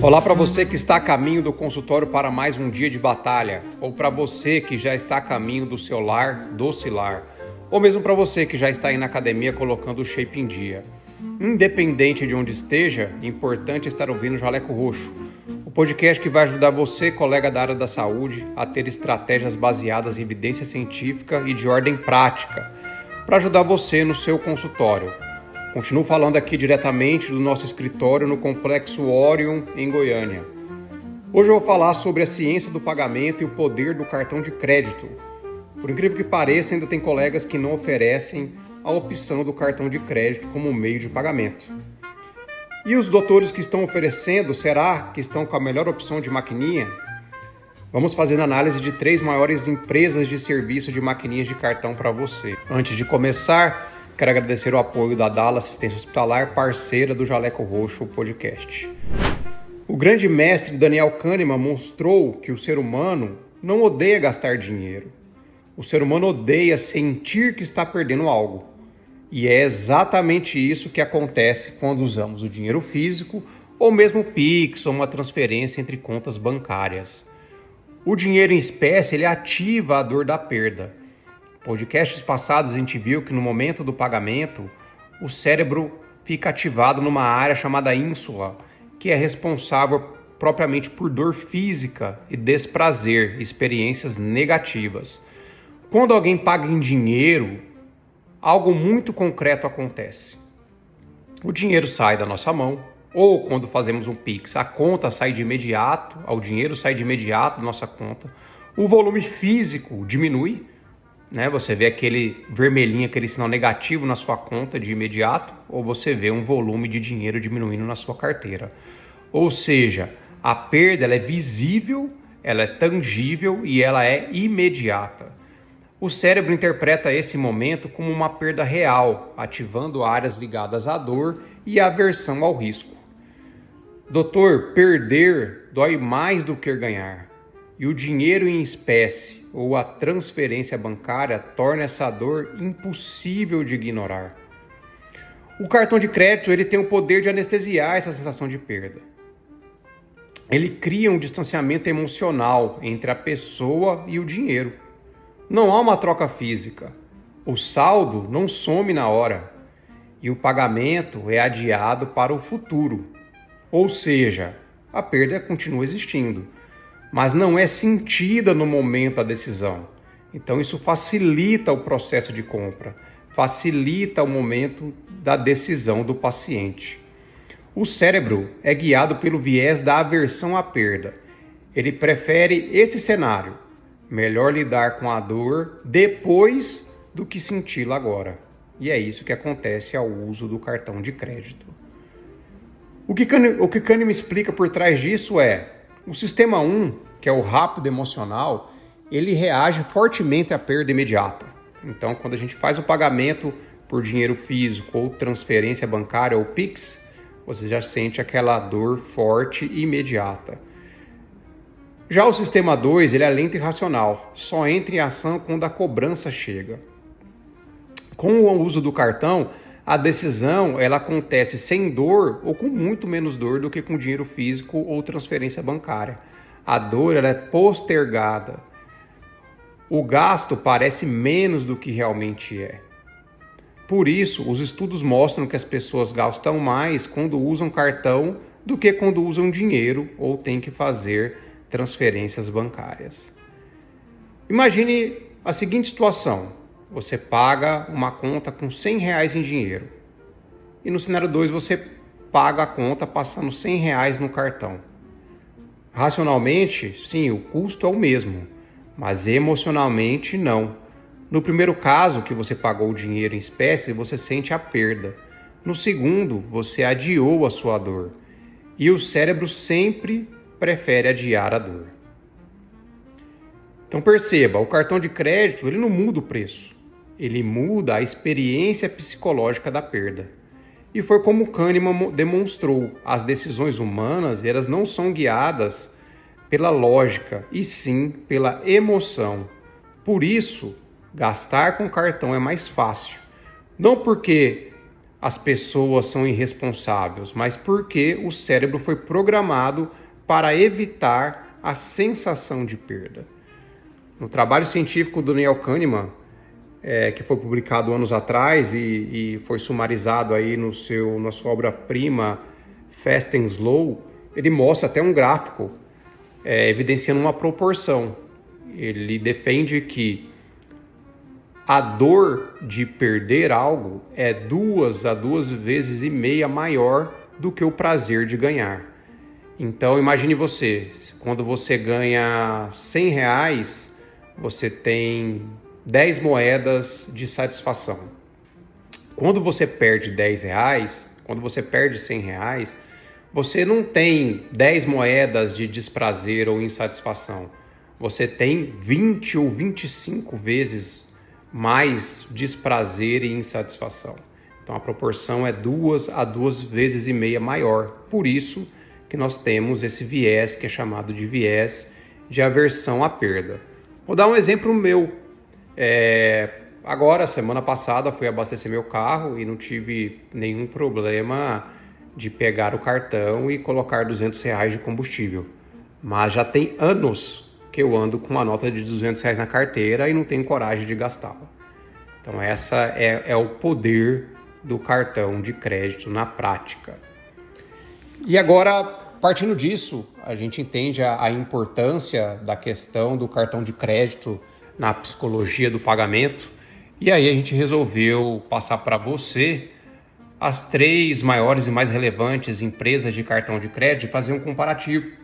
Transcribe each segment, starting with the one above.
Olá para você que está a caminho do consultório para mais um dia de batalha, ou para você que já está a caminho do seu lar, doce lar, ou mesmo para você que já está aí na academia colocando o shape em dia. Independente de onde esteja, é importante estar ouvindo o Jaleco Roxo, o podcast que vai ajudar você, colega da área da saúde, a ter estratégias baseadas em evidência científica e de ordem prática, para ajudar você no seu consultório. Continuo falando aqui diretamente do nosso escritório no Complexo Orion, em Goiânia. Hoje eu vou falar sobre a ciência do pagamento e o poder do cartão de crédito. Por incrível que pareça, ainda tem colegas que não oferecem a opção do cartão de crédito como meio de pagamento. E os doutores que estão oferecendo, será que estão com a melhor opção de maquininha? Vamos fazer a análise de 3 maiores empresas de serviço de maquininhas de cartão para você. Antes de começar, quero agradecer o apoio da Dala Assistência Hospitalar, parceira do Jaleco Roxo Podcast. O grande mestre Daniel Kahneman mostrou que o ser humano não odeia gastar dinheiro. O ser humano odeia sentir que está perdendo algo. E é exatamente isso que acontece quando usamos o dinheiro físico ou mesmo o Pix ou uma transferência entre contas bancárias. O dinheiro em espécie, ele ativa a dor da perda. Podcasts passados a gente viu que no momento do pagamento, o cérebro fica ativado numa área chamada ínsula, que é responsável propriamente por dor física e desprazer, experiências negativas. Quando alguém paga em dinheiro, algo muito concreto acontece. O dinheiro sai da nossa mão, ou quando fazemos um Pix, a conta sai de imediato, o dinheiro sai de imediato da nossa conta, o volume físico diminui, você vê aquele vermelhinho, aquele sinal negativo na sua conta de imediato, ou você vê um volume de dinheiro diminuindo na sua carteira. Ou seja, a perda ela é visível, ela é tangível e ela é imediata. O cérebro interpreta esse momento como uma perda real, ativando áreas ligadas à dor e à aversão ao risco. Doutor, perder dói mais do que ganhar. E o dinheiro em espécie ou a transferência bancária torna essa dor impossível de ignorar. O cartão de crédito ele tem o poder de anestesiar essa sensação de perda. Ele cria um distanciamento emocional entre a pessoa e o dinheiro. Não há uma troca física. O saldo não some na hora. E o pagamento é adiado para o futuro. Ou seja, a perda continua existindo, mas não é sentida no momento da decisão. Então isso facilita o processo de compra, facilita o momento da decisão do paciente. O cérebro é guiado pelo viés da aversão à perda. Ele prefere esse cenário, melhor lidar com a dor depois do que senti-la agora. E é isso que acontece ao uso do cartão de crédito. O que Kahneman explica por trás disso é: o sistema 1, que é o rápido emocional, ele reage fortemente à perda imediata. Então, quando a gente faz o pagamento por dinheiro físico ou transferência bancária ou Pix, você já sente aquela dor forte e imediata. Já o sistema 2, ele é lento e racional, só entra em ação quando a cobrança chega. Com o uso do cartão, a decisão ela acontece sem dor ou com muito menos dor do que com dinheiro físico ou transferência bancária. A dor ela é postergada. O gasto parece menos do que realmente é. Por isso, os estudos mostram que as pessoas gastam mais quando usam cartão do que quando usam dinheiro ou têm que fazer transferências bancárias. Imagine a seguinte situação. Você paga uma conta com R$100 em dinheiro. E no cenário 2 você paga a conta passando R$100 no cartão. Racionalmente, sim, o custo é o mesmo, mas emocionalmente não. No primeiro caso, que você pagou o dinheiro em espécie, você sente a perda. No segundo, você adiou a sua dor. E o cérebro sempre prefere adiar a dor. Então perceba, o cartão de crédito ele não muda o preço. Ele muda a experiência psicológica da perda. E foi como Kahneman demonstrou, as decisões humanas elas não são guiadas pela lógica, e sim pela emoção. Por isso, gastar com cartão é mais fácil. Não porque as pessoas são irresponsáveis, mas porque o cérebro foi programado para evitar a sensação de perda. No trabalho científico do Neil Kahneman, que foi publicado anos atrás e foi sumarizado aí na sua obra-prima Fast and Slow, ele mostra até um gráfico evidenciando uma proporção. Ele defende que a dor de perder algo é 2 a 2,5 vezes maior do que o prazer de ganhar. Então imagine você, quando você ganha R$100, você tem 10 moedas de satisfação. Quando você perde R$10, quando você perde R$100, você não tem 10 moedas de desprazer ou insatisfação. Você tem 20 ou 25 vezes mais desprazer e insatisfação. Então a proporção é 2 a 2,5 vezes maior. Por isso que nós temos esse viés que é chamado de viés de aversão à perda. Vou dar um exemplo meu. Agora, semana passada, fui abastecer meu carro e não tive nenhum problema de pegar o cartão e colocar R$200 de combustível. Mas já tem anos que eu ando com uma nota de R$200 na carteira e não tenho coragem de gastá-la. Então essa é o poder do cartão de crédito na prática. E agora, partindo disso, a gente entende a importância da questão do cartão de crédito na psicologia do pagamento. E aí a gente resolveu passar para você as 3 maiores e mais relevantes empresas de cartão de crédito e fazer um comparativo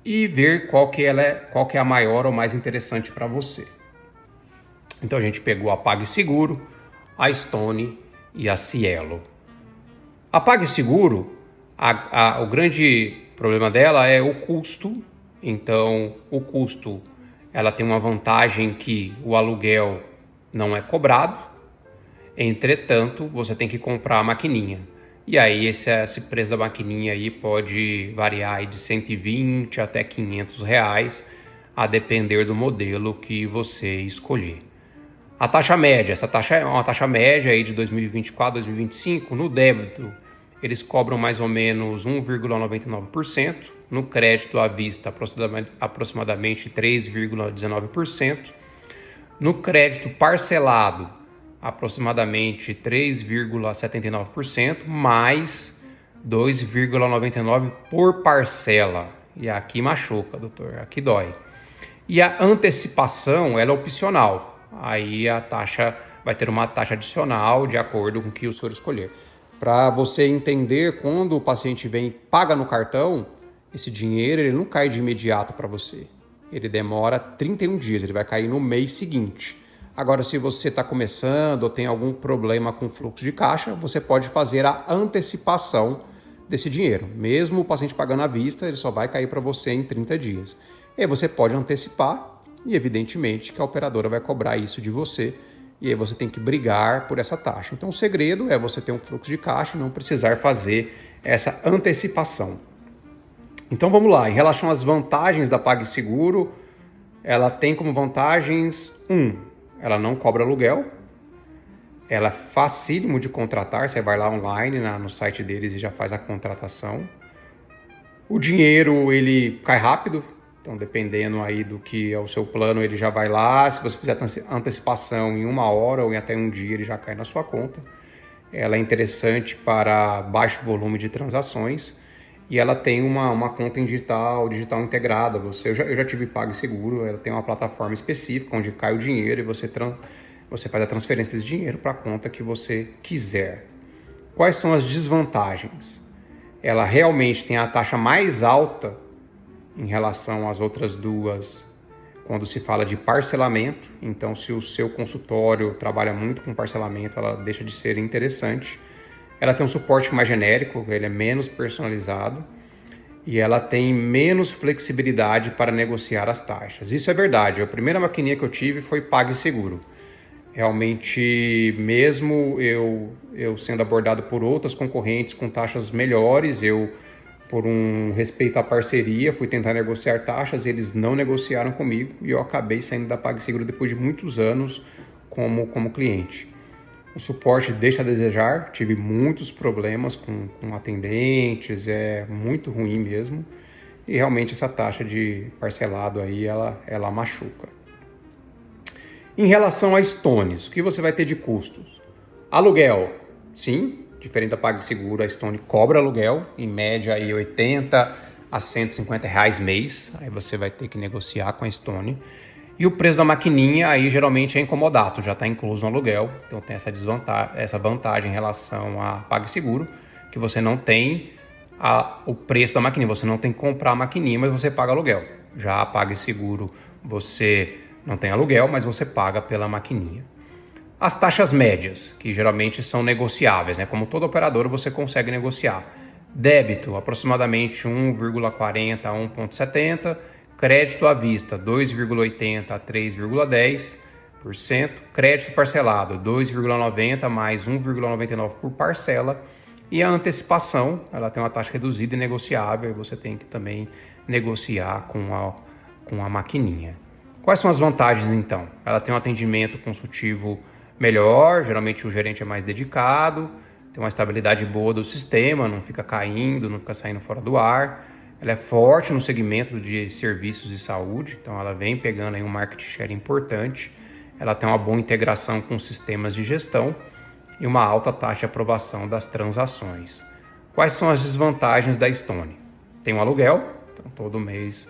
e ver qual que é a maior ou mais interessante para você. Então a gente pegou a PagSeguro, a Stone e a Cielo. A PagSeguro, o grande problema dela é o custo. Então o custo, ela tem uma vantagem que o aluguel não é cobrado. Entretanto, você tem que comprar a maquininha. E aí esse preço da maquininha aí pode variar aí de 120 até R$500, a depender do modelo que você escolher. A taxa média, essa taxa é uma taxa média aí de 2024, 2025, no débito eles cobram mais ou menos 1,99%, no crédito à vista aproximadamente 3,19%, no crédito parcelado aproximadamente 3,79%, mais 2,99% por parcela. E aqui machuca, doutor, aqui dói. E a antecipação, ela é opcional. Aí a taxa vai ter uma taxa adicional de acordo com o que o senhor escolher. Para você entender, quando o paciente vem e paga no cartão, esse dinheiro ele não cai de imediato para você. Ele demora 31 dias, ele vai cair no mês seguinte. Agora, se você está começando ou tem algum problema com fluxo de caixa, você pode fazer a antecipação desse dinheiro. Mesmo o paciente pagando à vista, ele só vai cair para você em 30 dias. E aí você pode antecipar e, evidentemente, que a operadora vai cobrar isso de você e aí você tem que brigar por essa taxa. Então, o segredo é você ter um fluxo de caixa e não precisar fazer essa antecipação. Então, vamos lá. Em relação às vantagens da PagSeguro, ela tem como vantagens: ela não cobra aluguel, ela é facílimo de contratar, você vai lá online no site deles e já faz a contratação. O dinheiro ele cai rápido, então dependendo aí do que é o seu plano, ele já vai lá. Se você fizer antecipação em 1 hora ou em até um dia, ele já cai na sua conta. Ela é interessante para baixo volume de transações e ela tem uma conta digital integrada. Eu já tive PagSeguro, ela tem uma plataforma específica onde cai o dinheiro e você faz a transferência desse dinheiro para a conta que você quiser. Quais são as desvantagens? Ela realmente tem a taxa mais alta em relação às outras duas quando se fala de parcelamento. Então, se o seu consultório trabalha muito com parcelamento, ela deixa de ser interessante. Ela tem um suporte mais genérico, ele é menos personalizado e ela tem menos flexibilidade para negociar as taxas. Isso é verdade. A primeira maquininha que eu tive foi PagSeguro. Realmente, mesmo eu sendo abordado por outras concorrentes com taxas melhores, por um respeito à parceria, fui tentar negociar taxas, eles não negociaram comigo e eu acabei saindo da PagSeguro depois de muitos anos como cliente. O suporte deixa a desejar, tive muitos problemas com atendentes, é muito ruim mesmo. E realmente essa taxa de parcelado aí, ela machuca. Em relação a Stones, o que você vai ter de custos? Aluguel, sim, diferente da PagSeguro, a Stone cobra aluguel, em média aí 80 a 150 reais mês, aí você vai ter que negociar com a Stone. E o preço da maquininha aí geralmente é incomodato, já está incluso no aluguel, então tem essa vantagem em relação a PagSeguro, que você não tem o preço da maquininha, você não tem que comprar a maquininha, mas você paga aluguel. Já a PagSeguro você não tem aluguel, mas você paga pela maquininha. As taxas médias, que geralmente são negociáveis, né? Como todo operador, você consegue negociar. Débito, aproximadamente 1,40 a 1,70. Crédito à vista, 2,80 a 3,10%. Crédito parcelado, 2,90 mais 1,99 por parcela. E a antecipação, ela tem uma taxa reduzida e negociável, e você tem que também negociar com a maquininha. Quais são as vantagens, então? Ela tem um atendimento consultivo melhor, geralmente o gerente é mais dedicado, tem uma estabilidade boa do sistema, não fica caindo, não fica saindo fora do ar. Ela é forte no segmento de serviços de saúde, então ela vem pegando aí um market share importante. Ela tem uma boa integração com sistemas de gestão e uma alta taxa de aprovação das transações. Quais são as desvantagens da Stone? Tem um aluguel, então todo mês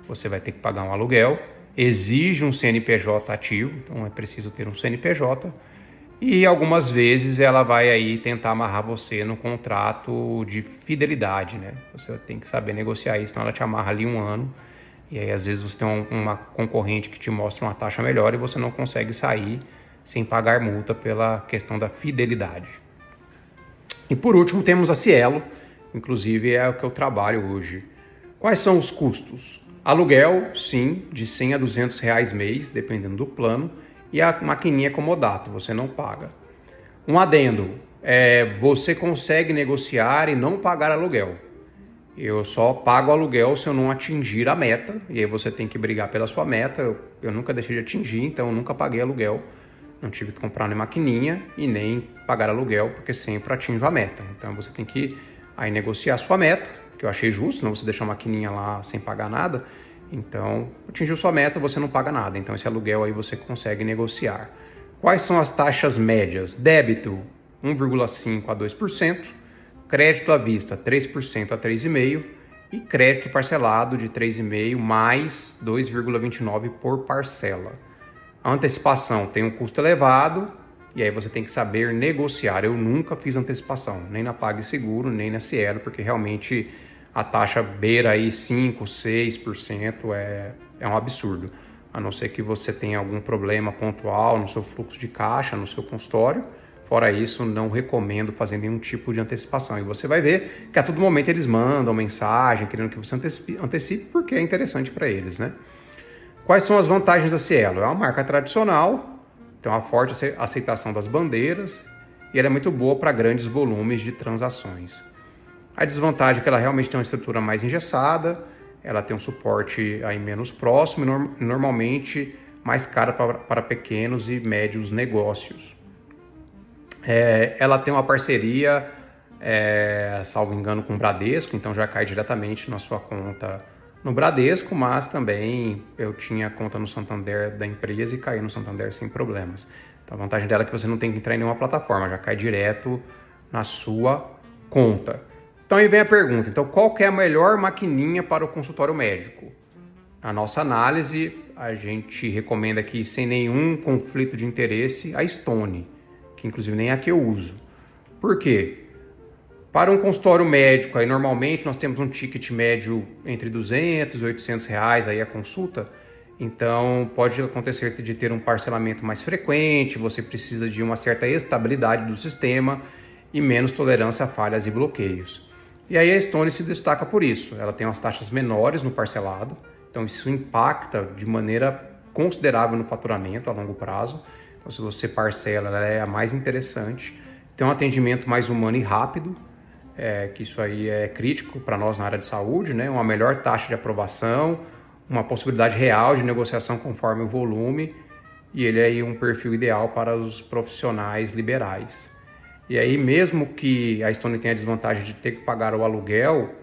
você vai ter que pagar um aluguel. Exige um CNPJ ativo, então é preciso ter um CNPJ, e algumas vezes ela vai aí tentar amarrar você no contrato de fidelidade, né? Você tem que saber negociar isso, senão ela te amarra ali 1 ano, e aí às vezes você tem uma concorrente que te mostra uma taxa melhor e você não consegue sair sem pagar multa pela questão da fidelidade. E por último temos a Cielo, inclusive é o que eu trabalho hoje. Quais são os custos? Aluguel, sim, de 100 a 200 reais mês, dependendo do plano, e a maquininha comodato, você não paga. Um adendo, você consegue negociar e não pagar aluguel. Eu só pago aluguel se eu não atingir a meta, e aí você tem que brigar pela sua meta. Eu nunca deixei de atingir, então eu nunca paguei aluguel. Não tive que comprar nem maquininha e nem pagar aluguel, porque sempre atinjo a meta. Então você tem que aí negociar a sua meta, que eu achei justo, não você deixar a maquininha lá sem pagar nada. Então, atingiu sua meta, você não paga nada. Então, esse aluguel aí você consegue negociar. Quais são as taxas médias? Débito, 1,5% a 2%. Crédito à vista, 3% a 3,5%. E crédito parcelado de 3,5% mais 2,29% por parcela. A antecipação tem um custo elevado e aí você tem que saber negociar. Eu nunca fiz antecipação, nem na PagSeguro, nem na Cielo, porque realmente a taxa beira aí 5%, 6%, é um absurdo. A não ser que você tenha algum problema pontual no seu fluxo de caixa, no seu consultório. Fora isso, não recomendo fazer nenhum tipo de antecipação. E você vai ver que a todo momento eles mandam mensagem querendo que você antecipe, porque é interessante para eles, né? Quais são as vantagens da Cielo? É uma marca tradicional, tem uma forte aceitação das bandeiras e ela é muito boa para grandes volumes de transações. A desvantagem é que ela realmente tem uma estrutura mais engessada, ela tem um suporte aí menos próximo e normalmente mais cara para pequenos e médios negócios. Ela tem uma parceria, salvo engano, com o Bradesco, então já cai diretamente na sua conta no Bradesco, mas também eu tinha conta no Santander da empresa e caí no Santander sem problemas. Então a vantagem dela é que você não tem que entrar em nenhuma plataforma, já cai direto na sua conta. Então aí vem a pergunta, então qual que é a melhor maquininha para o consultório médico? Na nossa análise, a gente recomenda aqui, sem nenhum conflito de interesse, a Stone, que inclusive nem é a que eu uso. Por quê? Para um consultório médico, aí normalmente nós temos um ticket médio entre 200 e 800 reais aí a consulta, então pode acontecer de ter um parcelamento mais frequente, você precisa de uma certa estabilidade do sistema e menos tolerância a falhas e bloqueios. E aí a Stone se destaca por isso, ela tem umas taxas menores no parcelado, então isso impacta de maneira considerável no faturamento a longo prazo. Então, se você parcela, ela é a mais interessante, tem um atendimento mais humano e rápido, que isso aí é crítico para nós na área de saúde, né? Uma melhor taxa de aprovação, uma possibilidade real de negociação conforme o volume e ele é aí um perfil ideal para os profissionais liberais. E aí, mesmo que a Stone tenha a desvantagem de ter que pagar o aluguel,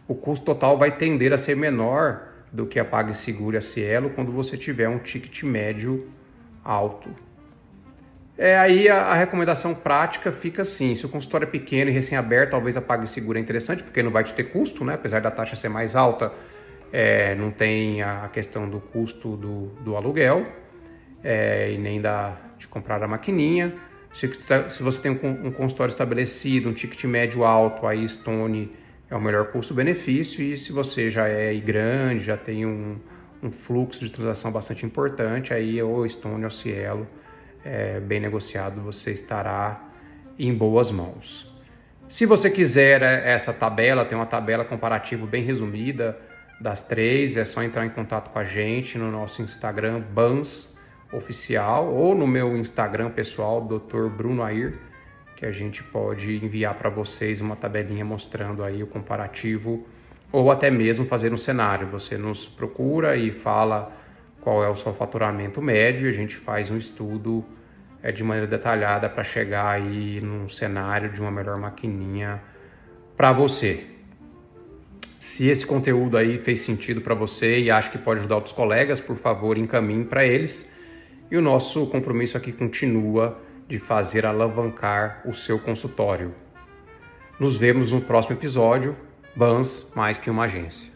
o custo total vai tender a ser menor do que a PagSeguro e a Cielo quando você tiver um ticket médio alto. Aí a recomendação prática fica assim: se o consultório é pequeno e recém-aberto, talvez a PagSeguro é interessante, porque não vai te ter custo, né? Apesar da taxa ser mais alta, não tem a questão do custo do aluguel e nem de comprar a maquininha. Se você tem um consultório estabelecido, um ticket médio alto, aí Stone é o melhor custo-benefício. E se você já é grande, já tem um fluxo de transação bastante importante, aí ou Stone ou Cielo, bem negociado, você estará em boas mãos. Se você quiser essa tabela, tem uma tabela comparativa bem resumida das três, é só entrar em contato com a gente no nosso Instagram, Bans Oficial, ou no meu Instagram pessoal, Dr. Bruno Air, que a gente pode enviar para vocês uma tabelinha mostrando aí o comparativo, ou até mesmo fazer um cenário. Você nos procura e fala qual é o seu faturamento médio, e a gente faz um estudo de maneira detalhada para chegar aí num cenário de uma melhor maquininha para você. Se esse conteúdo aí fez sentido para você e acha que pode ajudar outros colegas, por favor, encaminhe para eles. E o nosso compromisso aqui continua de fazer alavancar o seu consultório. Nos vemos no próximo episódio. Bans, mais que uma agência.